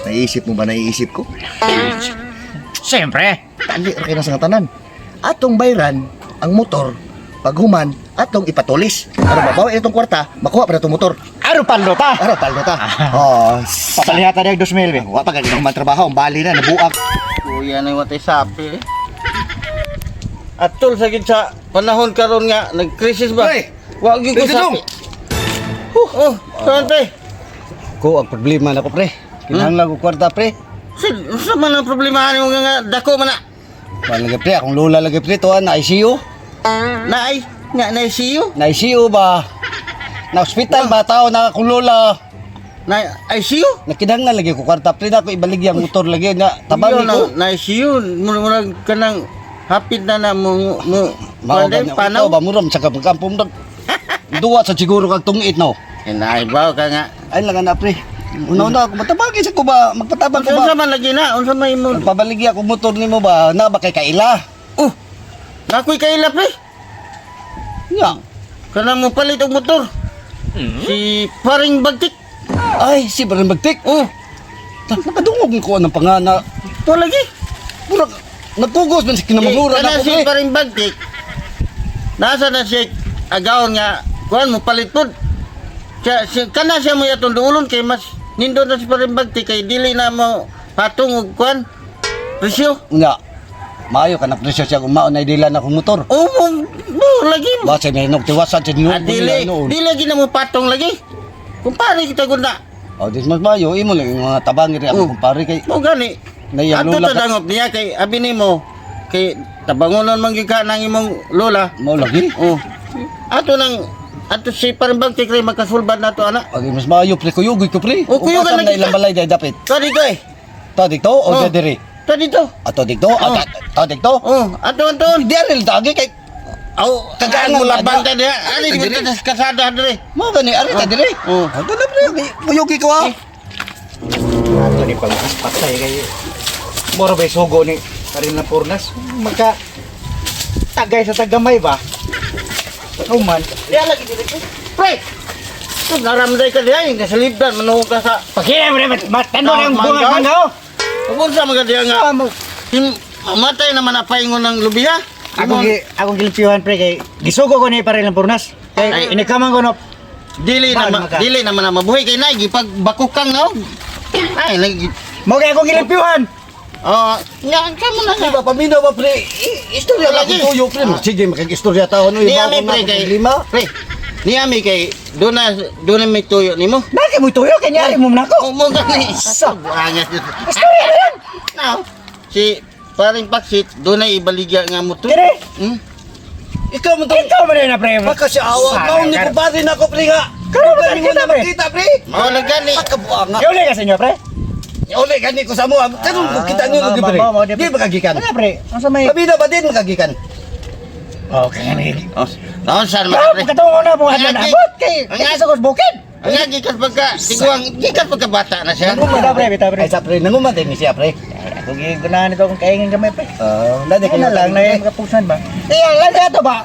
Naiisip mo ba naiisip ko? Siyempre. Tali ra kay sa tanan. Atong bayran ang motor paghuman atong ipatulis. Aron mabawi itong kwarta, makuha pa itong motor. Ano paldo ta? Aron paldo ta. Oh, Papalihatan niya 2,000 be. wa pa gani man trabaho, ang bali na nabuak. Kuya na yung watay sapi eh. At tol, sagid sa panahon karon nga, nag-crisis ba? Pre! Wag yung ko Pre, sapi. Oh, saan pre? Ko ang problema na ko pre. Kinahanglan ko kwarta pre. Sa man ang problema mo nga dako man na? Wala lagi pre, akong lola lagi pre to na ICU. Naay, nga na siyo. Na ICU ba? Na hospital ba tao na akong lola. Na ICU? Nakinahanglan lagi ko kwarta pre na ko ibaligya ang motor lagi nga tabang ko. Na ICU, mura kanang hapit na mo Maugan panaw. ba muram sa kampong dag. Duwa sa siguro kag tungit no. Naibaw ka nga. Ay lang na pre. Una-una ako matabagi sa ko ba magpatabang ko Unsa ba? man lagi na? Unsa may mo? Pabaligya ko motor nimo ba na ba kay kaila? Oh. Nakoy kaila pre. Nga. Kanang mo palit og motor. Si Paring Bagtik. Ay, si Baran Bagtik. Oh, Nakadungog ko ng pangana. to lagi. Murag nagpugos man si kinamangura na Kana ko si pre. Paring Bagtik. Nasa na siya agaon nga kuan mo palit pod. Kana siya mo yatong duulon kay mas nindo na si Paring Bagtik kay dili na mo patong og kuan. Presyo. Nga. Maayo ka na presyo siya kung maunay dila na kong motor. Oh, lagi. Ba sa may tiwasan sa dinyo. Dili lagi na mo patong lagi. Kumpare kita gud na. Oh, dis mas maayo imo lang yung mga tabangi ri ako kumpare kay Mo gani. Nayang Ato lola ka- tadangop niya kay abi nimo kay tabangonon man gyud ka nang imong lola. mo lagi. Oh. Ato si Paring Bagtik ray magkasulbad nato ana. Agi mas maayo pre kuyugoy ko pre. Oh, kuyugan Upasan lagi na ilang ka. balay day dapit. To dito eh. Ta dito o Oh. diri? To dito. Ato dito? Oh. Ta dito? Oh, ato. Di ari tagi kay Aw, kagaan mo Kagaan labang na- ta diha. Ani di Dili. mo ta kasada dire. mo gani ari ta diri. Oh. Ato na pre kuyugi ko ah. Ato ni pag-patay kay moro ba sugo ni Karin na Purnas. Magka tagay sa tagamay ba? Human. Diha lagi dire. Pre. Tu naramday ka diha yung kasalibdan manuho ka sa Pagkira mo rin, matando na yung Ah, bunga manggaw? manggaw. Kung sa mga diha nga matay naman na paingon ng lubiha. Akong gilipiyuhan pre kay gisugo ko ni Karin na Purnas. Kay Ay. inikamang ko no. Dili naman na mabuhay kay nay gipag bakukang no. Ay lagi. Mo kay akong gilipiyuhan. Oh, nga kamo na Di nga. ba paminaw ba pre? Istorya lang Lagi. ko tuyo pre. Sige makikistorya taon no. Niyami pre kay pre. Niyami kay doon na may tuyo nimo. Bakit mo tuyo kay nyari mo nako? Oh, mo gani. Asa? Angas dito. Istorya na yan. Now, si Paring Paksit doon na ibaligya nga mo to. Dire. Hmm? Ikaw mo to. Ikaw mo rin na pre. Baka si awag mo ni ko pa rin ako pre nga. Karon ba Galing mo kita, na pre? makita pre. Mao lang gani. Pagkabuang nga. Yuli ka sa inyo pre. Uli gani ko sa mo. Karon ko kita niyo lagi pre. Di makagikan. Ano pre? Ano sa may Pabida ba din makagikan? Okay ni. Oh, naon saan Bro, mga pre? katong una mo hadlan Ang abot kay. ang Kay sa bukid. Ang nga gikas pagka bata na siya. Bita pre, bita pre. Ay sa pre nanguman din siya pre. Ako gigunahan ito kung kaingin kamay pre. Dadi ko Ano lang na yung kapusan ba? Kaya lang ato ba?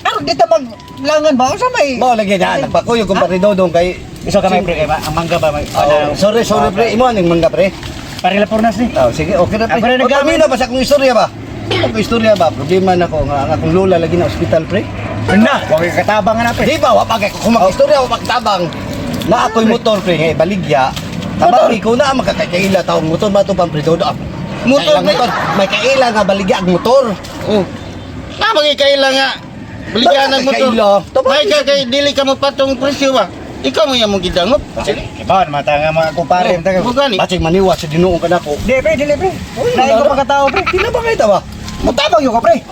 Ano dito maglangan ba? Sa may Mo lagi na nagpakuyo kung pare dodong kay iso kamay pre kay ang mangga ba may Sorry pre. Imo aning mangga pre. Parila Purnas ni. Oh, sige, okay na pre. Ako rin naggamit. Pamina ba sa akong istorya ba? Akong istorya ba? Problema na ko nga ang akong lola lagi na ospital pre. Na, wag kay katabangan na pre. Di ba, wapag ako kung mag-istorya, wapag tabang. Na ako'y motor, pre, ngay, baligya. Tabang ko na, magkakaila taong motor ba ito pang predodo? Motor, pre. May kaila nga baligya ang motor. Oh. Na magikailan nga. Baligyan ng motor. Bakit May ka kay dili ka mo patong presyo ba? Ikaw mo yung gidangop. Ibon mata nga mga kumpare Oh, mo gani. Baching maniwa sa dinuong ka na ko. Di pre, dili pre. Dahil ko pagkatao pre. Tila ba kayo ba? Mutabang yung ko pre.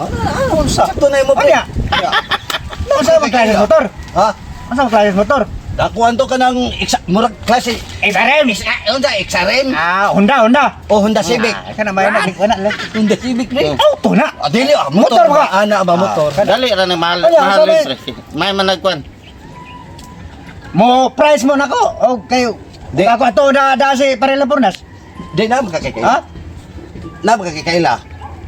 Unsa? Sakto na mo, pre. Ano Ano sa mga klase motor? Ha? Ano sa mga klase motor? Dakuan to ka ng murag klase. XRM. Honda XRM. Honda. O Honda Civic. Ka na may naging ko na lang. Honda Civic, pre. Auto na. Dili, Motor motor ba? ba? Ana ba motor? Dali ra na mahal. Ano, Mahal sabi? rin presyo. May managkuan. Mo price mo nako. O kayo. Di. Ako ato da si Parela Purnas. Di na makakikaila. Ha? Na makakikaila.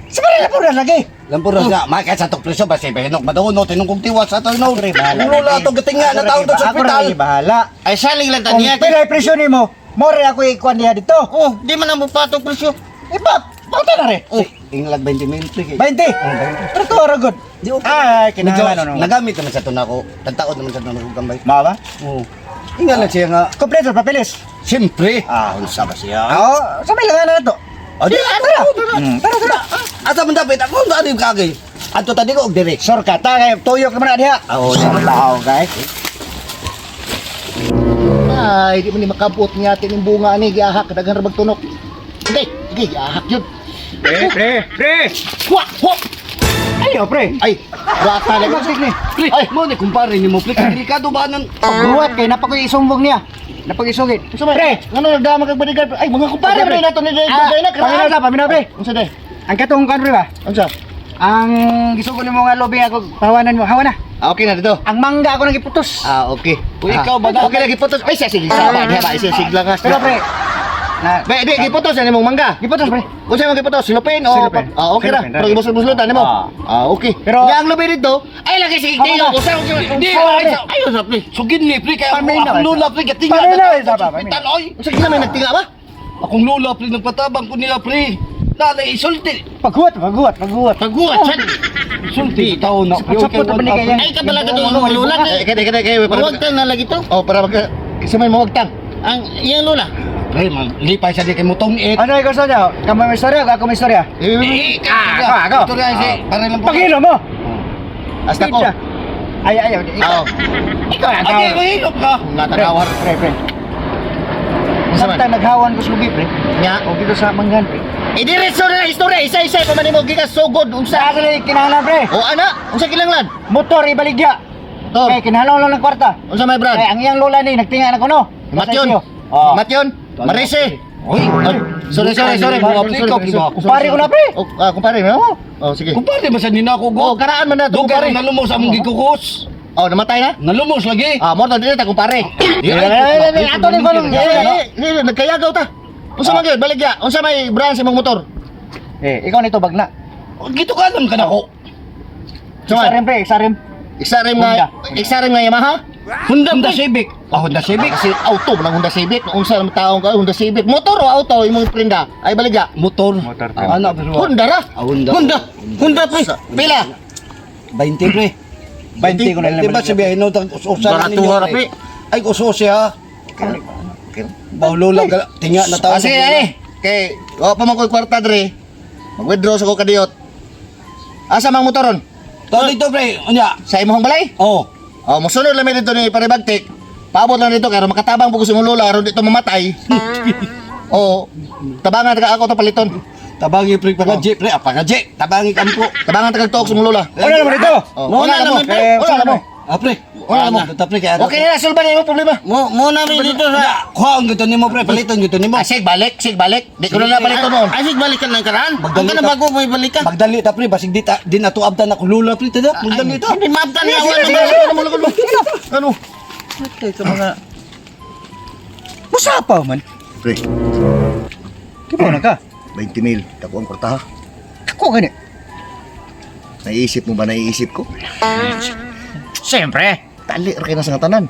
Si Parela Purnas lagi. Lampuras nga, makaya sa itong presyo ba si Behenok madaunod, tinong kong tiwas sa ito, no? Pre, bahala. Ang lula itong gating nga, natawag doon sa Ako ospital. na bahala. Ay saling lang Kung taniya. pilay presyo nimo, More ako ikuan niya dito. Oh, di man ang patong presyo. Pauta na rin. Oh, Inglag 20 mil pre. 20. Pero to ragod. Di okay. Ay, kinahanglan no. Nagamit naman sa tuna ko. Tagtaod naman sa tuna ko gambay. Mao ba? Oo. Ingal lang siya nga. Kompleto papeles. Siyempre. Unsa ba siya? Oo, sa may langanan na to. O di tara. Asa man dapat ako na di kagay. Adto tadi ko og direct. Shortcut ta kay tuyo ka man na diha. Oo, Tao, guys. Ay, di mo ni makabot niya atin yung bunga ni giahak daghan ra magtunok. Hindi, sige, giahak yun. Pre. Wah. Ayo, pre. Ay, bata na Ay, magsik ni. Ay, mo ni kumpare ni mo pre. Delikado ba nang Pagbuhat kay napag-isumbong niya. Napag-isugit. Pre, ano nagdama kag bodyguard? Ay, mga kumpare pre. pre nato ni Day na Paminaw, pre. Unsa day? Ang katong kan pre ba? Unsa? Ang gisugo nimo nga lobby ako tawanan mo. Hawa na. Okay na dito. Ang mangga ako nang iputos. Okay. Uy, ikaw ba na- Okay lagi putos. Ay, sige, sama diha ba isa sigla nga. Pero pre, na Be, di giputos ani mong mangga. iputos pre. Unsa man giputos? Silupin o Silupin. okay ra. Silupin, Pero ibusod-buslutan nimo. Okay. Pero- Nga ang lubi dito, ay lagi sige Hawa kayo. na. Usa Di, Ayo sa pre. sugid ni pre kay Paminaw, akong lula pre gatinga. Paminaw, isa pa, paminaw. Hospital oy. Unsa kina may nagtinga ba? Akong lula pre nagpatabang ko nila pre. Nanay isulti. Paghuat. Pagguat sad. Isulti taon na. Sapot na balik kaya. Ay, kabala ka doon mga lula. Kaya Huwag kang nalagi to. Oh, para mag isa may mawagtang. Ang iyang lula. Pre, man, lipay sa di kay mutong it. Ano yung gusto niyo? Kamu may istorya, ako may istorya. Ako. Ito rin si, para lang po. Pagilo mo. Hasta ko. Ayaw. Oo. Ikaw na Ate, mahilap ka. Natagawar. Pre. Unsa man? Samtang naghawan ko sa lubi, pre. Nya. O dito sa manggan, pre. Idiretso na istorya, isa-isa pa man mo gikas sugod unsa. Sa akin kinahanglan, pre. O ana, unsa kinahanglan? Motor ibaligya. Tor. Kaya kinahanglan lang ng kwarta. Unsa may brand? Kaya ang iyang lola ni nagtinga na ko no. Matyon. Oh. Matyon. Marise. Uy, Sorry. Mga pre, ikaw, ikaw. Kumpare ko na, pre. Oh, kumpare mo? Oh, sige. Kumpare, basta nina ako Oh, go. karaan man na to, Dugar kumpare. na lumos among gikukos. Oh, namatay na? Nalumos lagi. Mo na dili ta kumpare. Ato ni ko Nagkayagaw ta. Unsa man gyud baligya? Unsa may brand sa imong motor? ikaw nito bagna. Gito ka alam ka na ko. Isarim, pre, isarim. Iksarim nga Yamaha? Honda Civic. Honda Civic. Kasi auto lang Honda Civic. Unsa man taong ka Honda Civic? Motor o auto imong prinda? Ay baligya. Motor. Ano ba? Honda ra? Honda pre. Pila? 20 pre. 20 ko na lang. Diba sabihin no, usahan ninyo. Barato, pre. Ay, uso siya. Baulo lang, tinga na tao. Sige, ani. Kay, pa man ko kwarta dre. Mag-withdraw sa ko kadiyot. Asa mang motoron? Tao dito pre, unya. Sa imong balay? Oh. Oh, musunod lang dito ni Paribagtik. Paabot lang dito kay makatabang po ko si mong lola aron dito mamatay. Oh, tabangan ka ako to paliton. Tabangi pre pagaji pre, apagaji. Tabangi kampo. Tabangan ta kag tuok si mong lola. Ano naman ito? Oh, wala na mo. Wala na mo. Pre. Wala mo. Dito pre kaya. Okay na, sulban mo problema. Mo namin dito sa... Kuha ang gito nimo pre, paliton gito nimo. Sig balik. Di ko na baliton mo. Asig balikan ng karaan. Ang Magdali ka na ka. bago mo ibalikan. Magdali ta pre, basig di na tuabdan ako lula pre tada. Magdali ta. Hindi maabtan niya. Ano? Okay, ka mga... Musapaw man. Pre, Kipo na ka. 20 mil. Dako ang kwarta ha. Ako gani. Naiisip mo ba naiisip ko? Siyempre. Tali ra kay na sa tanan.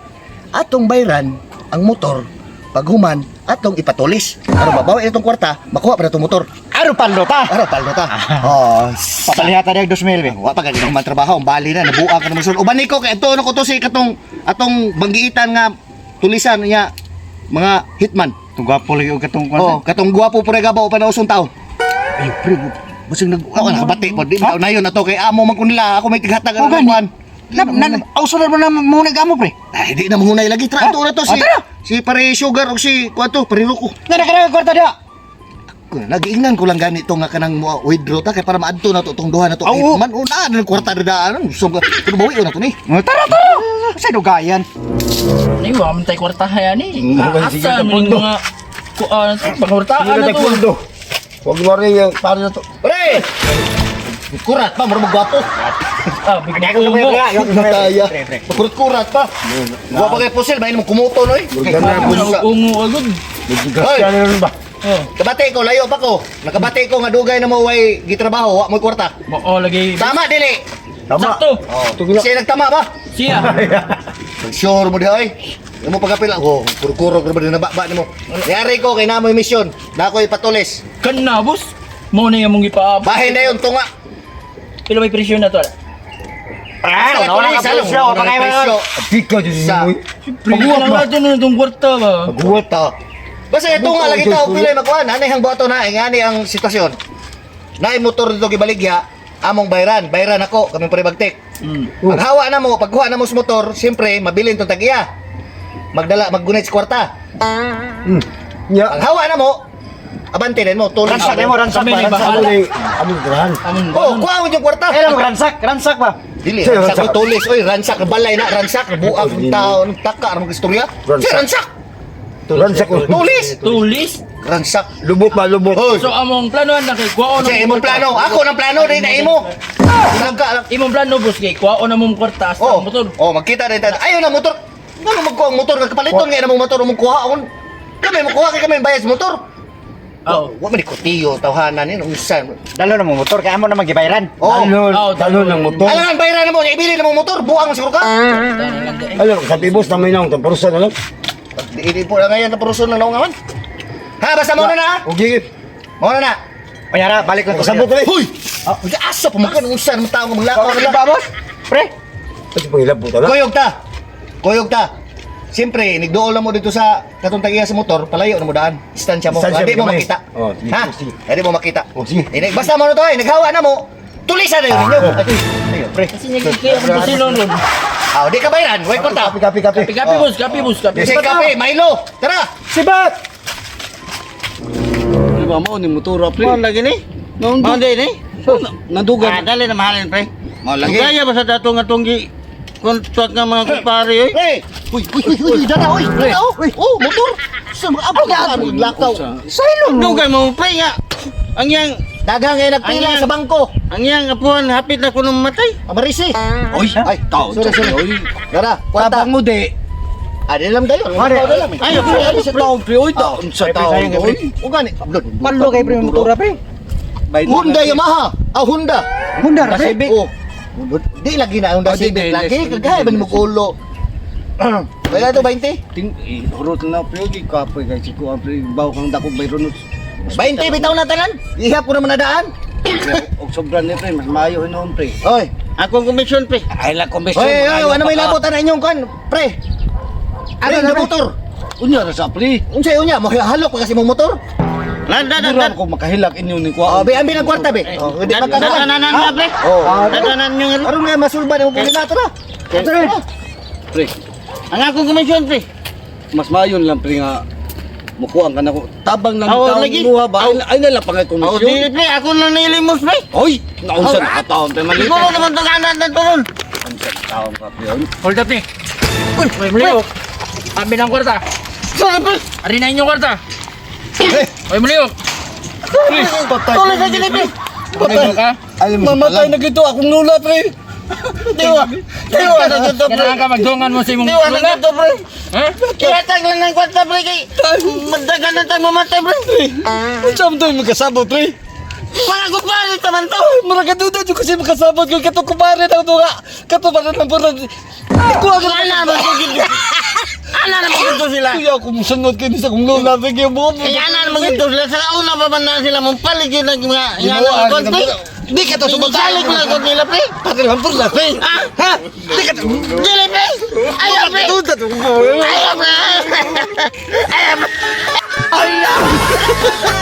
Atong bayran ang motor paghuman atong ipatulis. Ano babawi itong kwarta, makuha pa na itong motor. Aro palo ta. Ano paldo ta? Oh, Papalihata niya 2,000, be. wa pa gani man trabaho, ang bali na nabuang ka na musul. Uban niko kay ito ko to si atong banggiitan nga tulisan niya mga hitman. Tugapo lagi og katong Oh, katong guwapo pure gabaw pa na usong tao. Ay, pre. Basig nag... Ako nakabati po, di ba na yun na to kay amo man kun nila, ako may tighatag Oh, ang gani. kuan. Auso na mo na muna gamo, pre. Ay, di na mahunay lagi trato na to si tara. si pare sugar o si kuato pare ruko. Nga na kwarta dia. Nagiingnan ko lang ganito nga kanang withdraw ta kay para maadto na to tong duha na to. Oo. Man una na kwarta daan. So kuno bawi na to ni. Tara. Sa dugayan. Ni wa man tay kwartahan ni. Sige, Asa man yung mga kuan pangkwartaan na to. Huwag mo rin yung para na to. Pre! Kurat pa, mura magwapo. Ah, bigyan ko mo. Mataya. Kurat pa. Wa pa kay pusil, bayin mo kumuto no eh. Ungo agud. Hoy, Oh, kabate ko, layo pa ko. Nakabate ko nga dugay na mo way gitrabaho, wa mo kwarta. mao lagi. Tama dili. Sakto. Siya nagtama ba? Siya. Sure mo di ay. Yung mo pagkapil ako, kuro-kuro ko ba din nababa ni mo. Yari ko, kay namoy misyon. Na ako'y patulis. Kana, boss. Mo na yung mong ipaabot. Bahay na yun, tunga. Pila may presyo na to. Ah, wala ka presyo. Pagay mo yun. Pika dyan Sa mo. Pagbuhat na natin na itong kwarta ba? paghuwat ta. Basta ito nga lagi tao pilay magkuhan. Anay hang buhato na, ingani ang sitwasyon. Naay motor dito gibaligya, among bayran. Bayran ako, kaming paribagtik. Paghawa na mo, pagkuha na mo sa motor, siyempre, mabilin itong tag-iya. Maggunit sa kwarta. Ya. Paghawa na mo, abante din mo, tuloy. Ransak mo, ransak Kami ba? ni Ransak. bahala. Among dirahan. Among Oh, kuha mo yung kwarta. Kailan mo ransak? Ransak ba? Dili, Sir, ransak ransak. mo tulis. Oy, ransak, balay na, ransak, buang ng tao, ng taka, ng istorya. Ransak. Si ransak, Ransak ko. tulis. tulis. Ransak. Lubot ba, lubot. Hoy, So among plano na kay kuwaon kasi imong plano. Ako ng plano, din na imo. Nagka lang. Imong plano boss kay kuwaon na mong kwarta sa Oh, motor. oh, magkita rin tayo. Ayaw na motor. Ano magkuha ang motor? Nagkapaliton ngayon na mong motor, mong kuha. Kami, makuha kay kami bayad sa motor. Oh. Huwag man ikotiyo, tawhanan yun. Usan. Dalo na mo motor, kaya mo na magibayran. Oh, Talo ng motor. alam ang bayaran na mo, ibili na mong motor, buang mo siguro ka. Alam, sa tibos na may naong, tamparusan na lang. Hindi po na ngayon na purusun ng naungawan. Ha, basta muna na ha. Okay. Muna na. Panyara, balik lang ko Kasabot sa'yo. ka rin. Huy! Asa pumakan ng usan, mga tao ng lakaw Ano nila. ba, boss? Pre? Kasi pangilap po tala. Kuyog ta. Kuyog ta. Siyempre, nigdool lang mo dito sa katong tagiya sa motor, palayo na mo daan. Distansya mo. Distansya Hindi mo gamay. makita. Oh, sige, Ha? sige. Hindi mo makita. Oh, sige. Basta mo na to naghawa na mo. Tulisan na yun ninyo. Ayun, pre. Kasi nagkikaya kung pasilon nun. Di ka bayaran. Wait ko ta. Kapi. Kapi boss, kapi boss, kapi. Kasi kape, Milo. Tara. Sibat! Di ba mo ni motor pre? Mo lagi ni? Mo di ni? Nandugan. Dali na mahalin pre. Mo lagi. Kaya ba sa datong atong gi kontrak nga mga kumpare oy? Pre. Uy, dada, uy. Oh, motor. Sa mga abot na lakaw. Dugay mo pre nga. Ang yang Dagang ngayon nagpila Ayan. sa bangko. ang yang apuan hapit na kuno matay. Amarisi. Oy, Ay, sorry. Dara, kwanta. mo de. Ada lang dayo. Ada lang. Ayo pre, Ay, sa taong pre. Uy, taon sa taong. sayang, Uy, ugani. Palo kay pre motor, pre. Honda Yamaha. Honda. Honda, Honda pre. Civic. Oh. Di lagi na Honda Civic lagi. Kagaya ba ni mo ulo? Kaya ito 20? Ting hurot na pre gi kapoy kay siko pre baw kang dako bayron 20 bitaw na tanan. Ihap ko naman nadaan. og sobran ni pre mas maayo hinom pre. Oy. Akong komisyon pre. Ay la komisyon. Oy, ano may labot na inyong kan, pre? Ano na motor? Unya ra sa pre. Unsay unya, mo halok pa kasi mo motor. Dura ko makahilak inyo ni Oh, kuha. be ambil ang kwarta be. Oh, hindi makadaan. Dadanan na pre. Oh. Dadanan nyo nga. Aron nga masulban mo puli na to na. Pre, Ang akong komisyon pre. mas maayon lang pre nga mukuha ka na ko. Tabang lang Oo, taon lagi. luha ba? Ay na lang pangay Oh, komisyon. dili pre, ako lang nilimos pre. Oy, naunsa na kataon pre mali. Siguro naman itong anan na ito nun. Taon ka pre. Hold up ni. Uy, Muliyok. Kami ng kwarta. Sorry pre. Ari na inyong kwarta. Uy, Muliyok. Tuloy sa gini pre. Muliyok ka. Mamatay na gito akong lula pre. Diwa. Diwa na dito pre. Kailangan ka magdungan mo sa imong Diwa na lula. dito pre. Ha? Ihatag lang ng kwarta pre kay. Magdagan na tayo mamatay pre. Unsa man to magkasabot pre? Mga kupali taman to. Mura ka duda jud kasi makasabot ko kato kumare daw to nga. Kato para lang pura. Ko agad Ana naman gito. Ana naman gito sila. Kuya ako musunod kini sa kong lula sige mo. Kaya ana naman gito sila. Sa una pa man na sila mong paligid ng mga Ginawa, konti. Di ka to sumot. Salik mo lang nila pre. Pati lang pura pre. Ha? Di ka to. Dili pre. Ayaw pre. Duda to. Ayaw pre. Ayaw pre.